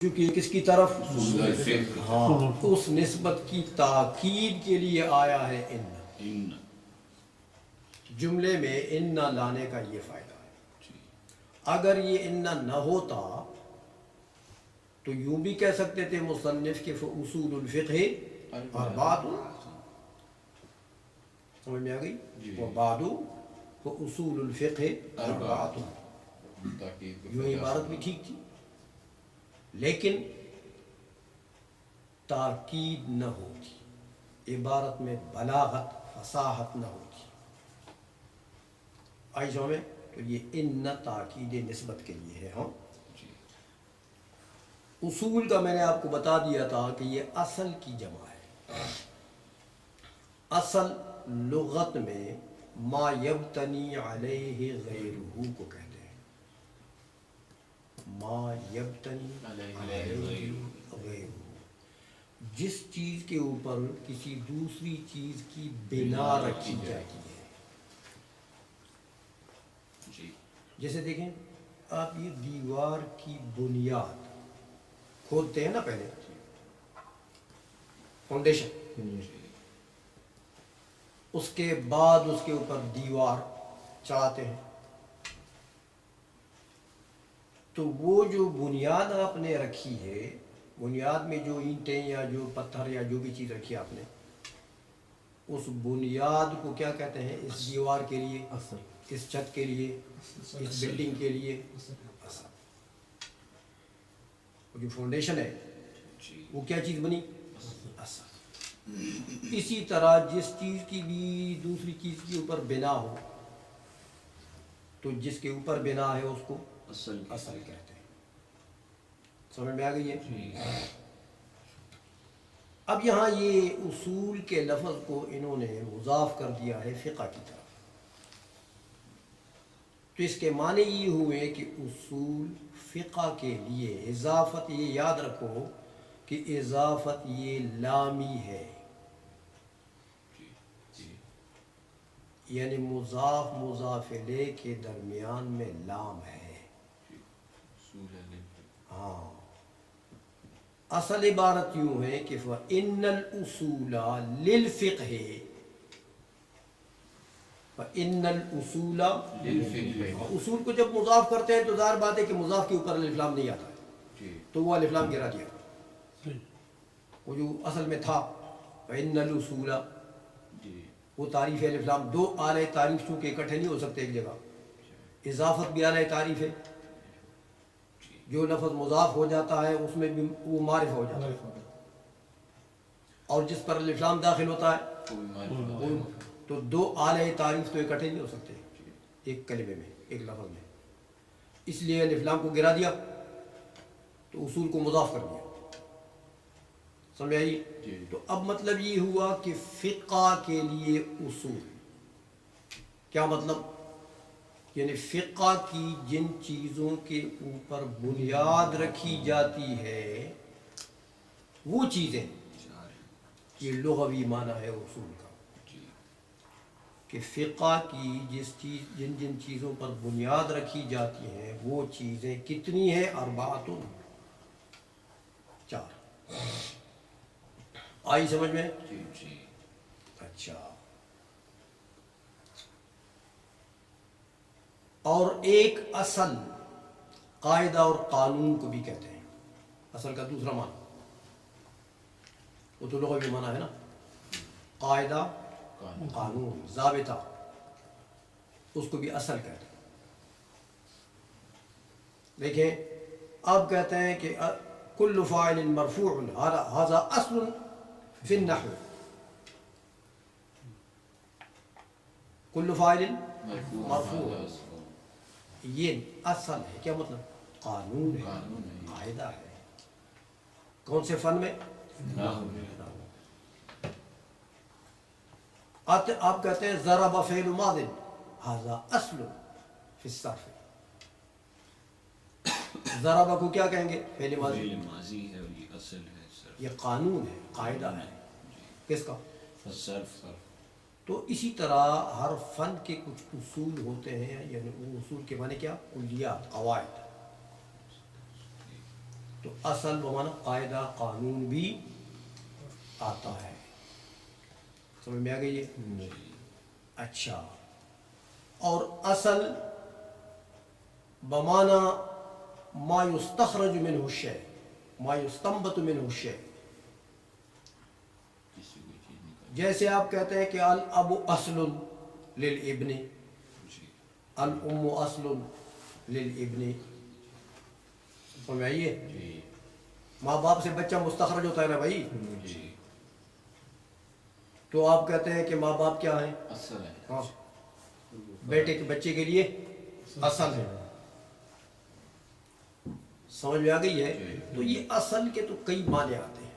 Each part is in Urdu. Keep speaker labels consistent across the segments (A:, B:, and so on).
A: چونکہ کس کی طرف ہاں اس نسبت کی تاکید کے لیے آیا ہے ان جملے میں ان لانے کا یہ فائدہ ہے. اگر یہ ان نہ ہوتا تو یوں بھی کہہ سکتے تھے مصنف کے اصول الفقہ اربعۃ. سمجھ میں آ گئی؟ وبعد اصول الفقہ اربعۃ. یوں عبارت بھی ٹھیک تھی لیکن تاکید نہ ہوتی، عبارت میں بلاغت فصاحت نہ ہوتی. آئی سمجھ میں؟ تو یہ ان تاکید نسبت کے لیے ہے. ہاں اصول کا میں نے آپ کو بتا دیا تھا کہ یہ اصل کی جمع ہے. اصل لغت میں ما یبتنی علیہ غیرہ کو کہتے ہیں. ما یبتنی علیہ غیرہ، جس چیز کے اوپر کسی دوسری چیز کی بنا رکھی جاتی ہے. جیسے دیکھیں آپ یہ دیوار کی بنیاد کھودتے ہیں نا، پہلے فاؤنڈیشن، اس کے بعد اس کے اوپر دیوار چڑھاتے ہیں. تو وہ جو بنیاد آپ نے رکھی ہے، بنیاد میں جو اینٹیں یا جو پتھر یا جو بھی چیز رکھی آپ نے، اس بنیاد کو کیا کہتے ہیں؟ اس دیوار کے لیے، اس چھت کے لیے، اس بلڈنگ کے لیے اصل. وہ جو فاؤنڈیشن ہے وہ کیا چیز بنی؟ اصل. اسی طرح جس چیز کی بھی دوسری چیز کے اوپر بنا ہو تو جس کے اوپر بنا ہے اس کو اصل کہتے ہیں. سمجھ میں آ گئی ہے؟ اب یہاں یہ اصول کے لفظ کو انہوں نے مضاف کر دیا ہے فقہ کی طرف. تو اس کے معنی یہ ہوئے کہ اصول فقہ کے لیے اضافت، یہ یاد رکھو کہ اضافت یہ لامی ہے، یعنی مضاف مضاف الیہ کے درمیان میں لام ہے. ہاں اصل عبارت یوں ہے کہ فَإِنَّ الْأُصُولَ لِلْفِقْهِ، فَإِنَّ الْأُصُولَ لِلْفِقْهِ. اصول کو جب مضاف کرتے ہیں تو ظاہر بات ہے کہ مضاف کے اوپر الف لام نہیں آتا ہے، تو وہ الف لام گرا دیا. وہ جو اصل میں تھا فَإِنَّ الْأُصُولَ، وہ تعریف الف لام، دو اعلی تعریف چونکہ اکٹھے نہیں ہو سکتے ایک جگہ. اضافت بھی اعلی تعریف ہے، جو لفظ مضاف ہو جاتا ہے اس میں بھی وہ معرفہ ہو جاتا ہے، اور جس پر الف لام داخل ہوتا ہے تو دو اعلی تعریف تو اکٹھے نہیں ہو سکتے ایک کلمے میں، ایک لفظ میں. اس لیے الف لام کو گرا دیا تو اصول کو مضاف کر دیا. سمجھ آئی؟ تو اب مطلب یہ ہوا کہ فقہ کے لیے اصول کیا مطلب؟ یعنی فقہ کی جن چیزوں کے اوپر بنیاد رکھی جاتی ہے وہ چیزیں، یہ لغوی معنی ہے اصول کا، کہ فقہ کی جن چیزوں پر بنیاد رکھی جاتی ہیں وہ چیزیں کتنی ہیں؟ اربعۃ، 4. آئی سمجھ میں؟ اچھا. اور ایک اصل، قاعدہ اور قانون کو بھی کہتے ہیں. اصل کا دوسرا معنی وہ تو لغوی معنی ہے نا، قاعدہ، قانون، ضابطہ، اس کو بھی اصل کہتے ہیں. دیکھیں اب کہتے ہیں کہ کل فاعل مرفوع ھذا اصل فی النحو. کل فاعل مرفوع یہ اصل ہے. کیا مطلب؟ قانون ہے، قاعدہ ہے. کون سے فن میں؟ آپ کہتے ہیں ضرب فعل ماض ھذا اصل فی الصرف. ضرب کو کیا کہیں گے؟ فعل ماضی ہے، یہ اصل ہے، یہ قانون ہے، قاعدہ ہے. کس کا؟ صرف. تو اسی طرح ہر فن کے کچھ اصول ہوتے ہیں، یعنی وہ اصول کے معنی کیا؟ کلیات، قواعد. تو اصل بمانا قاعدہ قانون بھی آتا ہے. سمجھ میں آ گئی ہے؟ اچھا. اور اصل بمانا ما یستخرج منہ الشیء، ما یستنبت منہ الشیء. جیسے آپ کہتے ہیں کہ الاب اصل للابن، الام اصل للابن. سمجھ آئیے؟ ماں باپ سے بچہ مستخرج ہوتا ہے نا بھائی. تو آپ کہتے ہیں کہ ماں باپ کیا ہیں؟ اصل ہے. ہاں، بیٹے کے بچے کے لیے اصل ہے. سمجھ میں آ گئی ہے؟ تو یہ اصل کے تو کئی معنی آتے ہیں.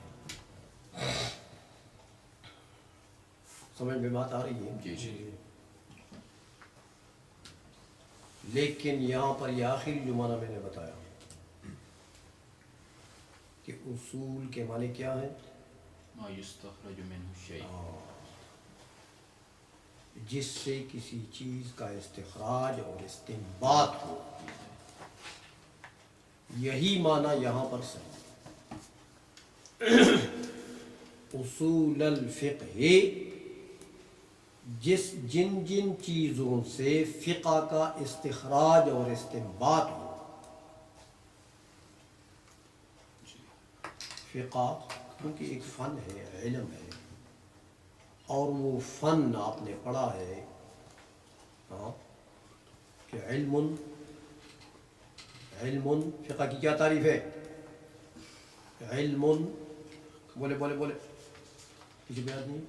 A: سمجھ میں بات آ رہی ہے؟ لیکن یہاں پر یہ آخری جو معنی میں نے بتایا کہ اصول کے معنی کیا ہیں؟ ما یستخرج منہ الشیء، جس سے کسی چیز کا استخراج اور استنباط ہو. یہی معنی یہاں پر صحیح. اصول الفقہ، جن چیزوں سے فقہ کا استخراج اور استنباط ہو. فقہ کیونکہ ایک فن ہے، علم ہے، اور وہ فن آپ نے پڑھا ہے کہ علم فقہ کی کیا تعریف ہے؟ علم، بولے بولے بولے کسی بیان نہیں.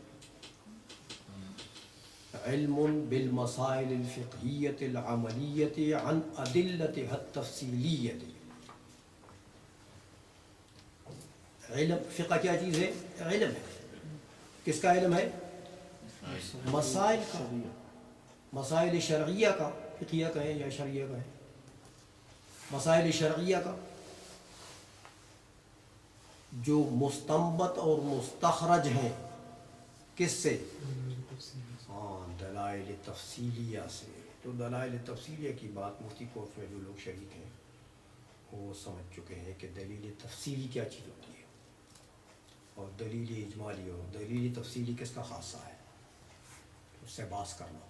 A: علم بالمسائل الفقہیۃ العملیۃ عن ادلتها التفصیلیۃ. علم فقہ کیا چیز ہے؟ علم ہے. کس کا علم ہے؟ مسائل کا، مسائل شرعیہ کا. فقہیہ کہیں یا شرعیہ کہیں، مسائل شرعیہ کا جو مستنبط اور مستخرج ہیں. کس سے؟ ہاں، دلائل تفصیلیہ سے. تو دلائل تفصیلیہ کی بات مفتی کورس میں جو لوگ شریک ہیں وہ سمجھ چکے ہیں کہ دلیل تفصیلی کیا چیز ہوتی ہے، اور دلیل اجمالی اور دلیل تفصیلی کس کا خاصہ ہے، اس سے بحث کرنا.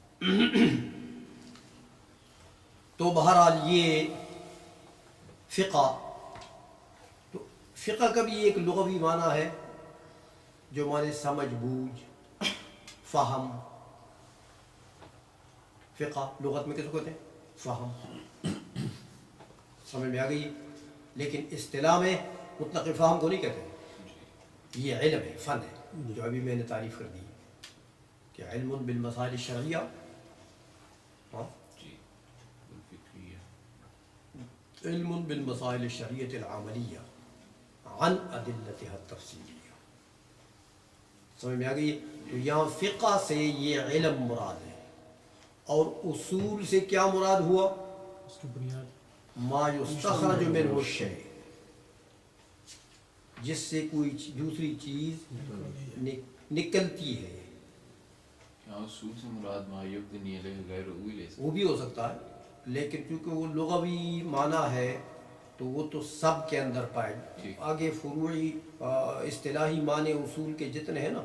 A: تو بہرحال یہ فقہ، تو فقہ کا بھی ایک لغوی معنی ہے جو معنی سمجھ بوجھ فہم. فقہ لغت میں کس کو کہتے ہیں؟ فہم. سمجھ میں آ گئی. لیکن اصطلاح میں مطلق فہم کو نہیں کہتے. یہ علم ہے، فن ہے، جو ابھی میں نے تعریف کر دی کہ علم بالمسائل الشرعیہ، علم بالمسائل الشرعیۃ العملیہ عن ادلتها التفصیلیہ. سمجھ میں آ گئی. تو یہاں فقہ سے یہ علم مراد ہے، اور اصول سے کیا مراد ہوا؟ ما یستخرج منہ الشیء، جس سے کوئی دوسری چیز نکلتی ہے.
B: اصول سے مراد ما یبنی علیہ غیر
A: وہ بھی ہو سکتا ہے، لیکن کیونکہ وہ لغوی معنی ہے تو وہ تو سب کے اندر پائے. آگے فروعی اصطلاحی معنی اصول کے جتنے ہیں نا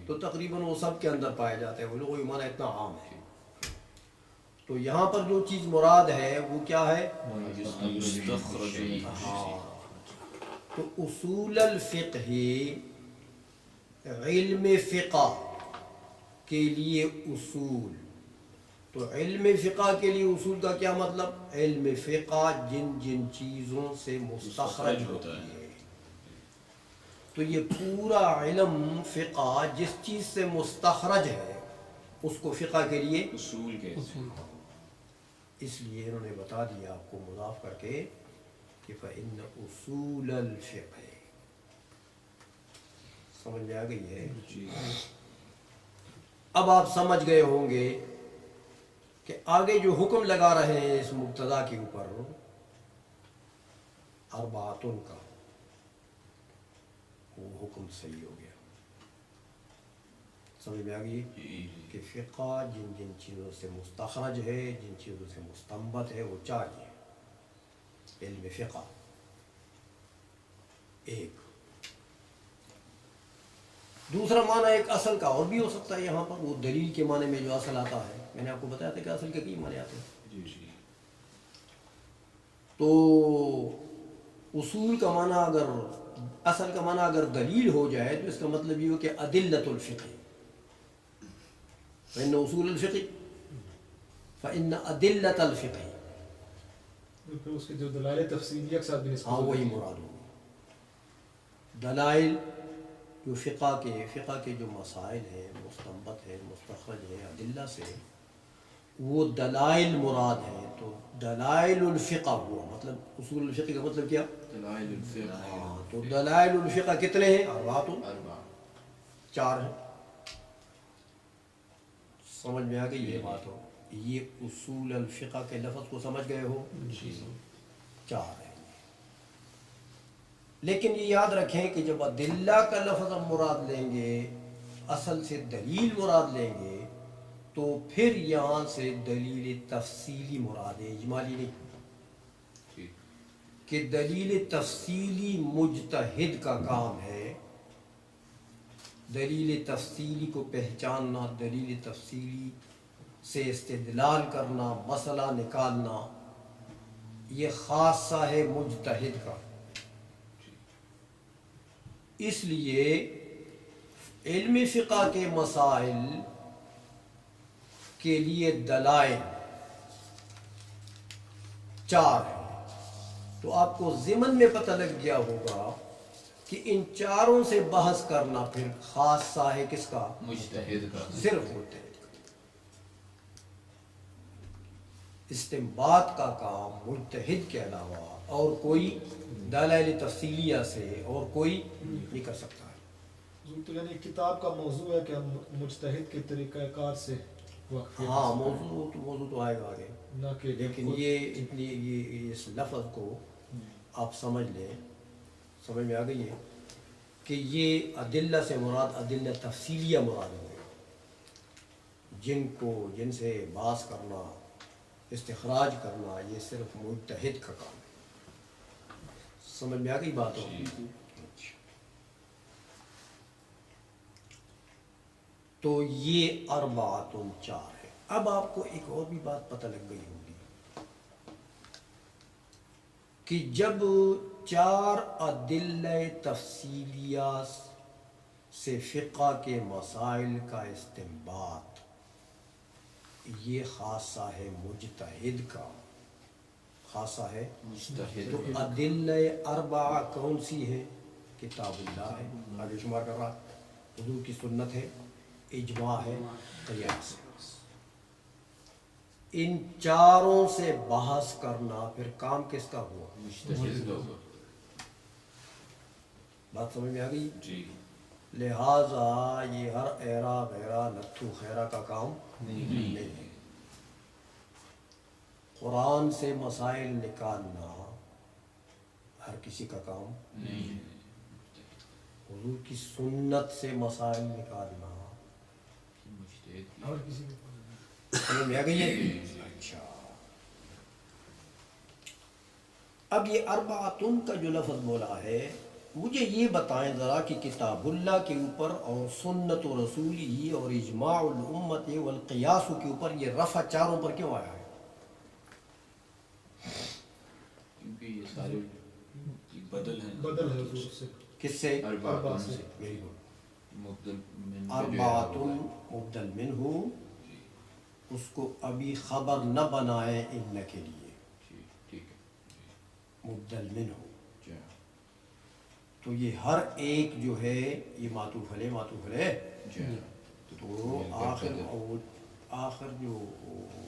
A: تو تقریباً وہ سب کے اندر پائے جاتے ہیں. وہ لغوی معنی اتنا عام ہے. تو یہاں پر جو چیز مراد ہے وہ کیا ہے؟ ہاں. تو اصول الفقہ، علم فقہ کے لیے اصول. تو علم فقہ کے لیے اصول کا کیا مطلب؟ علم فقہ جن چیزوں سے مستخرج ہوتی ہے. تو یہ پورا علم فقہ جس چیز سے مستخرج ہے اس کو فقہ کے لیے
B: اصول کے.
A: اس لیے انہوں نے بتا دیا آپ کو مضاف کر کے کہ فإن اصول الفقہ. سمجھ میں آ گئی ہے؟ اب آپ سمجھ گئے ہوں گے کہ آگے جو حکم لگا رہے ہیں اس مبتدا کے اوپر اربعۃن کا، وہ حکم صحیح ہو گیا. سمجھ میں آ گئی کہ فقہ جن چیزوں سے مستخرج ہے، جن چیزوں سے مستنبط ہے، وہ چار ہیں. علم فقہ ایک دوسرا معنی ایک اصل کا اور بھی ہو سکتا ہے یہاں پر، وہ دلیل کے معنی میں جو اصل آتا ہے، میں نے آپ کو بتایا تھا کہ اصل کے کئی معنی آتے ہیں. تو اصول کا معنی اگر اصل کا معنی اگر دلیل ہو جائے تو اس کا مطلب یہ ہو کہ ادلۃ الفقہ، فإن اصول الفقہ فإن ادلۃ الفقہ،
C: پھر اس کے جو دلائل تفصیلیہ کے ساتھ بھی
A: ہاں وہی مراد ہوگی. دلائل جو فقہ کے جو مسائل ہیں، مستنبط ہیں، مستخرج ہیں ادلہ سے، وہ دلائل مراد ہیں. تو دلائل الفقہ ہوا، مطلب اصول الفقہ کا مطلب کیا؟
B: دلائل الفقہ.
A: ہاں، تو دلائل الفقہ کتنے ہیں؟ اربعۃ، چار ہیں. سمجھ میں آ گئی یہ بات ہو؟ یہ اصول الفقہ کے لفظ کو سمجھ گئے ہو؟ چار ہیں. لیکن یہ یاد رکھیں کہ جب ادلہ کا لفظ ہم مراد لیں گے، اصل سے دلیل مراد لیں گے، تو پھر یہاں سے دلیل تفصیلی مراد ہے، اجمالی نہیں. کہ دلیل تفصیلی مجتہد کا کام ہے. دلیل تفصیلی کو پہچاننا، دلیل تفصیلی سے استدلال کرنا، مسئلہ نکالنا، یہ خاصہ ہے مجتہد کا. اس لیے علم فقہ کے مسائل کے لیے دلائل چار ہیں. تو آپ کو ضمن میں پتہ لگ گیا ہوگا کہ ان چاروں سے بحث کرنا پھر خاصہ ہے کس کا؟
B: مجتہد کا.
A: صرف مجتہد کا. استنباط کا کام مجتہد کے علاوہ اور کوئی دلائل تفصیلیہ سے اور کوئی نہیں کر سکتا ہے.
C: تو یعنی کتاب کا موضوع ہے کہ ہم مجتہد کے طریقہ کار سے واقفیت.
A: ہاں، موضوع تو آئے گا آگے،
C: نہ کہ
A: لیکن یہ اتنی یہ اس لفظ کو آپ سمجھ لیں، سمجھ میں آ گئی ہے کہ یہ ادلہ سے مراد ادلہ تفصیلیہ مراد ہے، جن سے باس کرنا، استخراج کرنا، یہ صرف مجتہد کا کام ہے. سمجھ میں آ گئی بات ہو؟ تو یہ اربعۃ، چار ہے. اب آپ کو ایک اور بھی بات پتہ لگ گئی ہوگی کہ جب چار ادلہ تفصیلیہ سے فقہ کے مسائل کا استنباط، یہ خاصہ ہے مجتہد کا، خاصہ ہے
B: مجتہد.
A: تو ادلہ اربعہ کون سی ہے؟ کتاب اللہ ہے، آگے شمار کر رہا، حضور کی سنت ہے، اجماع ہے، قیاس ہے. ان چاروں سے بحث کرنا پھر کام کس کا ہوا؟
B: مجتہد کا ہوگا.
A: بات سمجھ میں آ گئی؟
B: جی.
A: لہٰذا یہ ہر ایرا بیرا نتھو خیرا کا کام
B: نہیں
A: ہے. قرآن سے مسائل نکالنا ہر کسی کا کام
B: نہیں.
A: حضور کی سنت سے مسائل نکالنا
B: مجتہد کی.
C: اور کسی کو
A: سمجھ میں آ گئی ہے؟ اچھا، اب یہ اربعۃن کا جو لفظ بولا ہے، مجھے یہ بتائیں ذرا کہ کتاب اللہ کے اوپر اور سنت و رسولی اور اجماع الامت والقیاس کے اوپر یہ رفع چاروں پر کیوں آیا ہے؟
B: کیونکہ یہ سارے بدل ہیں.
C: بدل ہے حضور سے.
A: کس سے؟
B: اربعۃ
C: سے.
B: سے.
A: Very good.
B: مبدل من
A: اربعۃ مبدل منہ، اس کو ابھی خبر نہ بنائے ان کے لیے،
B: ٹھیک ہے.
A: مبدل منہ.
B: جی.
A: تو یہ ہر ایک جو ہے یہ معطوف علیہ معطوف علیہ،
B: جی.
A: تو آخر جو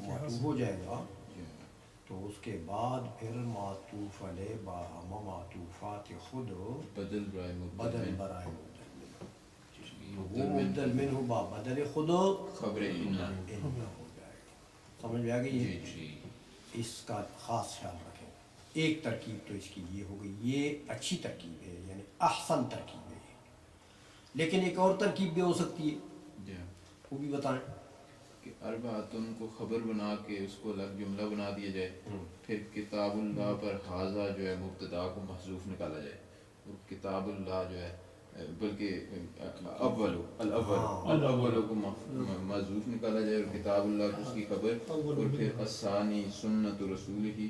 A: معطوف ہو جائے گا تو اس کے بعد پھر معطوف علیہ باہم معطوفات خود
B: بدل برائے
A: بدل
B: من.
A: برائے مبدل منہ، وہ
B: مبدل من
A: مبدل منہ با بدل خود
B: خبر انہ.
A: انہ ہو جائے گا. سمجھ میں آ گئی
B: جی
A: ہے؟
B: جی.
A: اس کا خاص خیال رکھیں. ایک ترکیب تو اس کی یہ ہو گئی، یہ اچھی ترکیب ہے، یعنی احسن ترکیب ہے. لیکن ایک اور ترکیب بھی ہو سکتی ہے،
B: جی.
A: وہ بھی بتائیں.
B: کہ اربعۃن کو خبر بنا کے اس کو الگ جملہ بنا دیا جائے، پھر کتاب اللہ پر حاضہ جو ہے مبتدا کو محذوف نکالا جائے. اور کتاب اللہ جو ہے بلکہ الاول کو معذوف نکالا جائے اور کتاب اللہ کو اس کی خبر، اور پھر الثانی سنت رسول ہی،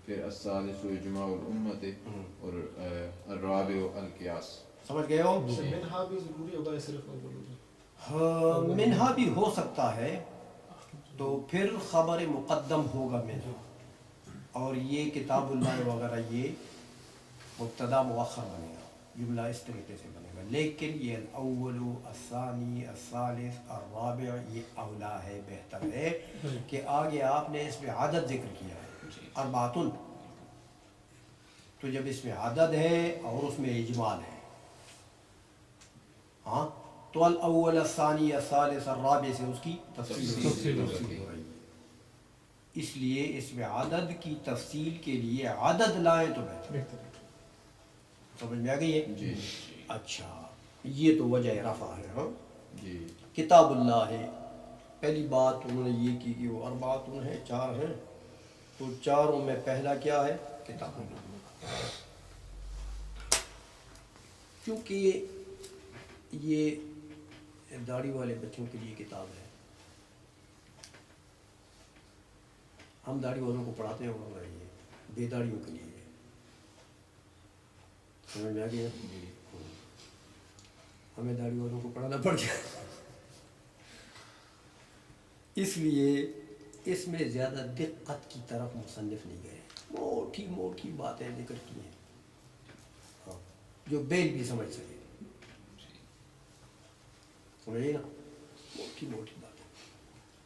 B: پھر الثالث اجماع الامت، اور الرابع القیاس.
A: سمجھ گئے ہو؟
C: منہا بھی ضروری ہوگا یا صرف اول ہوگا؟
A: ہاں منہا بھی ہو سکتا ہے، تو پھر خبر مقدم ہوگا منہا، اور یہ کتاب اللہ وغیرہ یہ مبتدا مؤخر بنے گا، جملہ اس طریقے سے بنے گا. لیکن یہ الاول، الثانی، الثالث، الرابع یہ اولا ہے، بہتر ہے کہ آگے آپ نے اس میں عدد ذکر کیا ہے اربعۃ، تو جب اس میں عدد ہے اور اس میں اجمال ہے، ہاں تو الاول، الثانی، الثالث، الرابع سے اس کی تفصیل ہو رہی ہے. اس لیے اس میں عدد کی تفصیل کے لیے عدد لائیں تو بہتر ہے. سمجھ میں آ گئی ہے؟
B: جی
A: اچھا، یہ تو وجہ رفع ہے. ہاں
B: جی
A: کتاب اللہ ہے. پہلی بات انہوں نے یہ کی کہ وہ اربعۃ ہیں، چار ہیں، تو چاروں میں پہلا کیا ہے؟ کتاب اللہ. کیونکہ یہ داڑھی والے بچوں کے لیے کتاب ہے، ہم داڑھی والوں کو پڑھاتے ہیں، اور یہ بے داڑھیوں کے لیے ہے. سمجھ میں آ گیا؟ ہمیں داڑھی والوں کو پڑھانا پڑ گیا. اس لیے اس میں زیادہ دقت کی طرف مصنف نہیں گئے، موٹی موٹی باتیں ذکر کی ہیں، ہاں جو بیل بھی سمجھ سکے. سمجھیے نا، موٹی موٹی باتیں.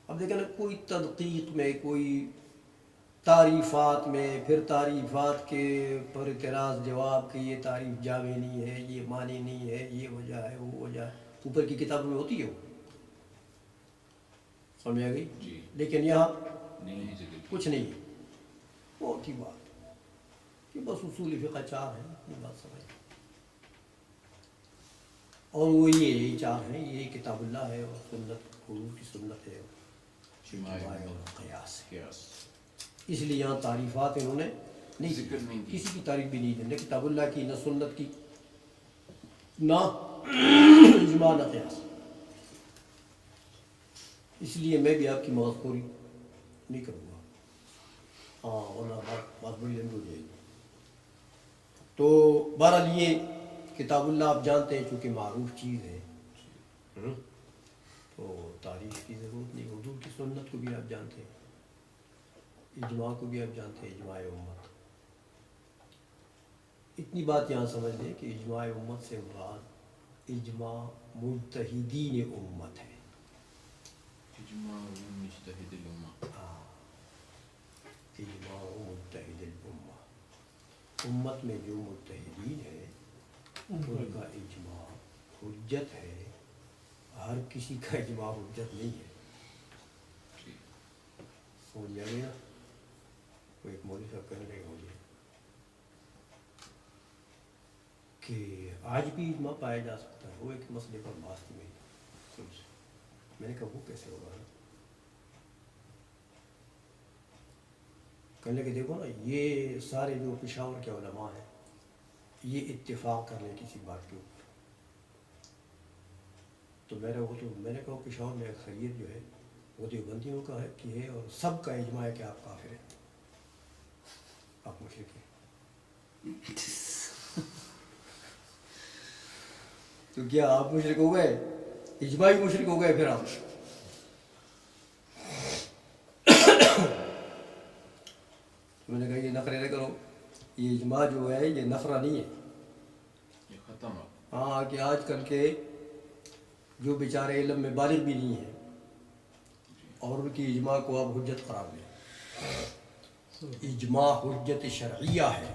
A: اب دیکھیں نا، کوئی تدقیق میں، کوئی تعریفات میں، پھر تعریفات کے پر اعتراض جواب کہ یہ تعریف جامع نہیں ہے، یہ معنی نہیں ہے، یہ وجہ ہے، وہ وجہ ہے، اوپر کی کتابوں میں ہوتی ہے وہ. سمجھ آ گئی؟
B: جی.
A: لیکن یہاں
B: نہیں ذکر
A: کچھ نہیں ہے، موٹی بات کہ بس اصول فقہ چار ہیں، یہ بات سمجھ. اور وہ یہ چار ہیں، یہ کتاب اللہ ہے، اور سنت حضور کی سنت ہے، اور قیاس ہے. اس لیے یہاں تعریفات انہوں نے نہیں
B: ذکر نہیں کی.
A: کسی کی تعریف بھی نہیں دی، نہ کتاب اللہ کی، نہ سنت کی، نہ اجماع، نہ قیاس. اس لیے میں بھی آپ کی مغزخوری نہیں کروں گا، ہاں ورنہ بات بڑی لمبی ہو جائے گی. تو بہرحال یہ کتاب اللہ آپ جانتے ہیں چونکہ معروف چیز ہے، تو تعریف کی ضرورت نہیں. حضور کی سنت کو بھی آپ جانتے ہیں، اجماع کو بھی آپ جانتے ہیں، اجماع امت. اتنی بات یہاں سمجھ لیں کہ اجماع امت سے مراد اجماع مجتہدین امت ہے.
B: اجماع مجتہد الامہ.
A: ہاں، اجماع مجتہد الامہ، امت میں جو مجتہدین ہیں ان کا اجماع حجت ہے. ہر کسی کا اجماع حجت نہیں ہے. سمجھ لیا گیا؟ وہ ایک مولوی صاحب کہنے لگے مجھے کہ آج بھی اجماع پایا جا سکتا ہے. وہ ایک مسئلے پر بحث تھی میری، میں نے کہا وہ کیسے ہوگا؟ کہنے لگے دیکھو نا، یہ سارے جو پشاور کے علماء ہیں یہ اتفاق کر لیں کسی بات کے اوپر. تو میں نے کہا پشاور میں اکثریت جو ہے وہ دیوبندیوں کا ہے کہ ہے، اور سب کا اجماع ہے کہ آپ کافر ہیں، آپ مشرک ہیں. تو کیا آپ مشرک ہو گئے؟ اجماعی مشرک ہو گئے پھر آپ. میں نے کہا یہ نخرے نہ کرو، یہ اجماع جو ہے یہ نخرہ نہیں ہے،
B: یہ ختم ہے.
A: ہاں کہ آج کل کے جو بیچارے علم میں بالغ بھی نہیں ہیں اور ان کی اجماع کو آپ حجت قرار دیں. اجماع حجت شرعیہ ہے.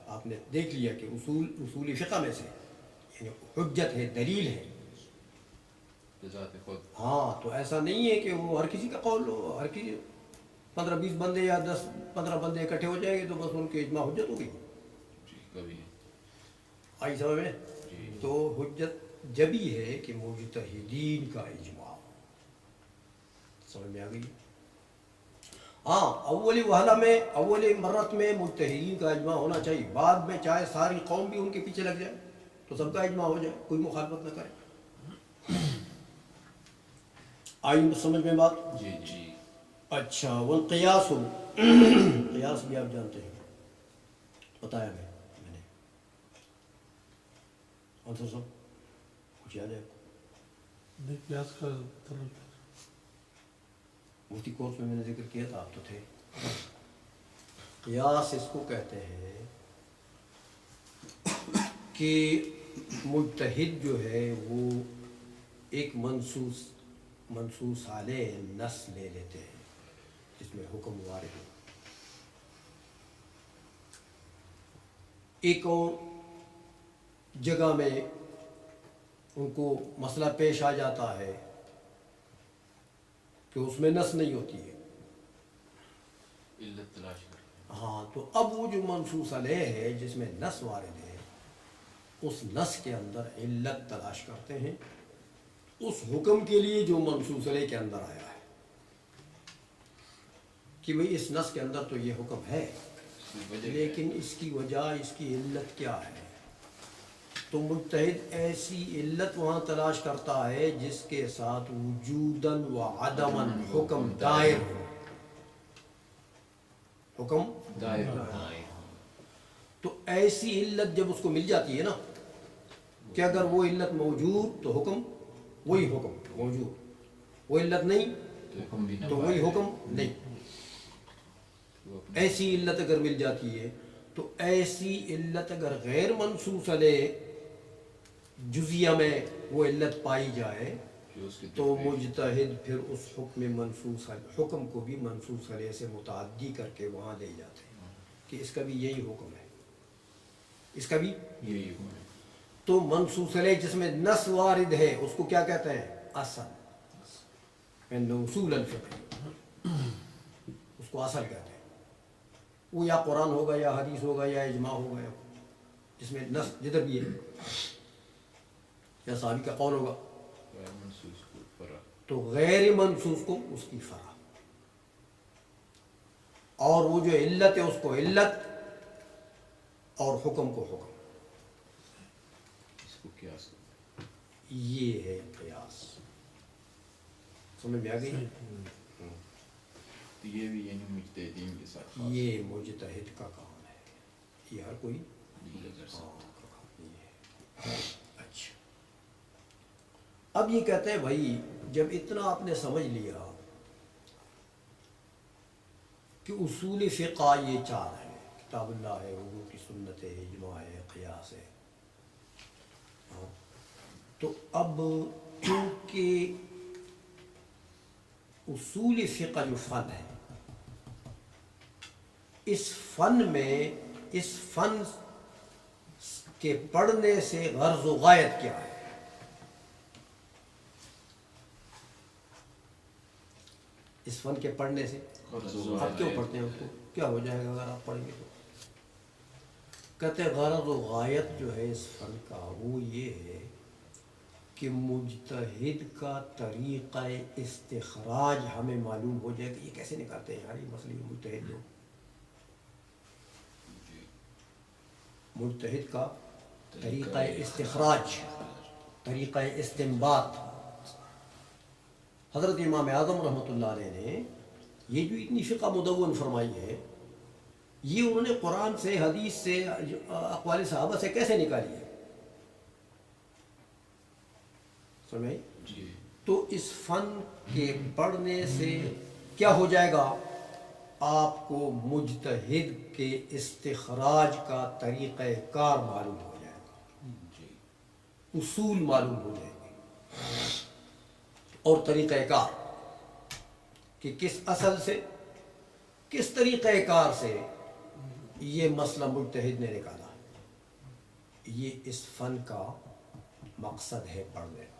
A: آپ نے دیکھ لیا کہ اصول فقہ میں سے یعنی حجت ہے، دلیل ہے
B: بذات خود.
A: ہاں تو ایسا نہیں ہے کہ وہ ہر کسی کا قول ہو، ہر کسی 15-20 بندے یا 10-15 بندے اکٹھے ہو جائیں گے تو بس ان کی اجماع حجت ہو گئی.
B: جی کبھی نہیں.
A: آئی سمجھ میں؟
B: جی.
A: تو حجت جبھی ہے کہ مجتہدین کا اجماع. سمجھ میں آ گئی؟ ہاں اولی وہلہ میں اولی مرت میں مجتہدین کا اجماع ہونا چاہیے، بعد میں چاہے ساری قوم بھی ان کے پیچھے لگ جائے تو سب کا اجماع ہو جائے، کوئی مخالفت نہ کرے۔ آئی سمجھ میں بات؟
B: جی جی
A: اچھا والقیاس قیاس بھی آپ جانتے ہیں، بتایا میں نے آنسر صاحب کچھ یاد ہے؟
D: قیاس کا ترجمہ
A: مفتی کورس میں نے ذکر کیا تھا، آپ تو تھے۔ قیاس اس کو کہتے ہیں کہ مجتہد جو ہے وہ ایک منصوص علیہ نص لے لیتے ہیں جس میں حکم وارد ہو، ایک اور جگہ میں ان کو مسئلہ پیش آ جاتا ہے کہ اس میں نص نہیں ہوتی ہے،
B: علت تلاش کرتے
A: ہاں تو اب وہ جو منصوص علیہ ہے جس میں نص وارد ہے اس نص کے اندر علت تلاش کرتے ہیں اس حکم کے لیے جو منصوص علیہ کے اندر آیا ہے، کہ بھئی اس نص کے اندر تو یہ حکم ہے لیکن اس کی وجہ اس کی علت کیا ہے، تو مجتہد ایسی علت وہاں تلاش کرتا ہے جس کے ساتھ وجوداً و عدماً حکم دائر ہو، حکم
B: دائر
A: تو ایسی علت جب اس کو مل جاتی ہے نا کہ اگر وہ علت موجود تو حکم وہی حکم موجود، وہ علت نہیں
B: تو حکم بھی نہ
A: تو وہی حکم نہیں، ایسی علت اگر مل جاتی ہے تو ایسی علت اگر غیر منصوص علیہ جزیہ میں وہ علت پائی جائے تو مجتہد پھر اس حکم کو بھی منصوص علیہ سے متعدی کر کے وہاں لے جاتے ہیں کہ اس کا بھی یہی حکم ہے، اس کا بھی
B: یہی حکم ہے۔
A: تو منصوص علیہ جس میں نص وارد ہے اس کو کیا کہتے ہیں؟ اصل، اصول الفقہ، اس کو اصل کہتے ہیں، وہ یا قرآن ہوگا یا حدیث ہوگا یا اجماع ہوگا یا جس میں نص جدھر بھی ہے یا صحابی کا قول ہوگا،
B: غیر منصوص کو فرع،
A: تو غیر منصوص کو اس کی فرع، اور وہ جو علت ہے اس کو علت اور حکم کو حکم،
B: اس کو قیاس کرتے
A: یہ ہے قیاس۔ سمجھ میں آ گئی؟
B: تو یہ بھی یعنی مجتہدین کے ساتھ خاص
A: یہ مجتہد کا کام ہے، یہ ہر کوئی
B: دیگر
A: ہاں
B: ساتھ
A: کا کام نہیں ہے۔ اچھا اب یہ کہتے ہیں بھائی جب اتنا آپ نے سمجھ لیا کہ اصول فقہ یہ چار ہیں، کتاب اللہ ہے، حضور کی سنت ہے، اجماع ہے، قیاس ہے، ہاں، تو اب کیونکہ اصول فقہ جو فن ہے اس فن کے پڑھنے سے غرض و غایت کیا ہے؟ اس فن کے پڑھنے سے آپ کیوں پڑھتے ہیں اس کو؟ کیا ہو جائے گا اگر آپ پڑھیں گے تو؟ کہتے ہیں غرض و غایت جو ہے اس فن کا وہ یہ ہے کہ مجتہد کا طریقہ استخراج ہمیں معلوم ہو جائے کہ یہ کیسے نکالتے ہیں یار یہ مسئلے مجتہد لوگ، مجتہد کا طریقہ استخراج، طریقہ استنباط۔ حضرت امام اعظم رحمۃ اللہ علیہ نے یہ جو اتنی فقہ مدون فرمائی ہے یہ انہوں نے قرآن سے، حدیث سے، اقوال صحابہ سے کیسے نکالی ہے؟ سمجھے؟
B: جی
A: تو اس فن کے پڑھنے سے کیا ہو جائے گا؟ آپ کو مجتہد کے استخراج کا طریقہ کار معلوم ہو جائے گا،
B: جی
A: اصول معلوم ہو جائیں گے اور طریقہ کار کہ کس اصل سے، کس طریقہ کار سے یہ مسئلہ مجتہد نے نکالا۔ یہ اس فن کا مقصد ہے پڑھنے کا۔